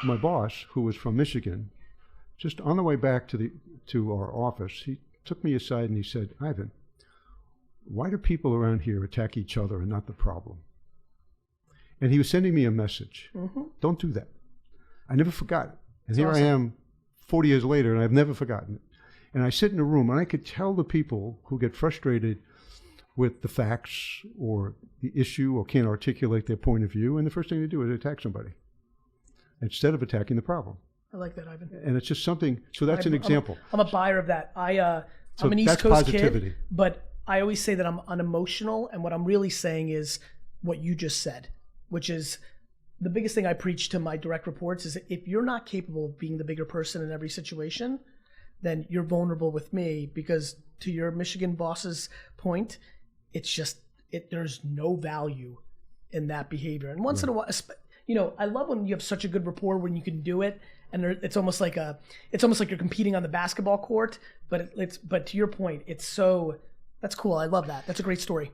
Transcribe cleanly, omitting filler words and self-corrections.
my boss, who was from Michigan, just on the way back to our office, he took me aside and he said, "Ivan, why do people around here attack each other and not the problem?" And he was sending me a message. Don't do that. I never forgot it. And here I am 40 years later, and I've never forgotten it. And I sit in a room, and I could tell the people who get frustrated with the facts or the issue or can't articulate their point of view, and the first thing they do is attack somebody instead of attacking the problem. I like that, Ivan. And it's just something, so that's an example. I'm a buyer of that. So I'm an East Coast positivity. kid, but I always say that I'm unemotional, and what I'm really saying is what you just said, which is the biggest thing I preach to my direct reports is if you're not capable of being the bigger person in every situation, then you're vulnerable with me, because to your Michigan boss's point, it's just, there's no value in that behavior. And once in a while, I love when you have such a good rapport when you can do it, and it's almost like you're competing on the basketball court. But to your point, that's cool. I love that. That's a great story.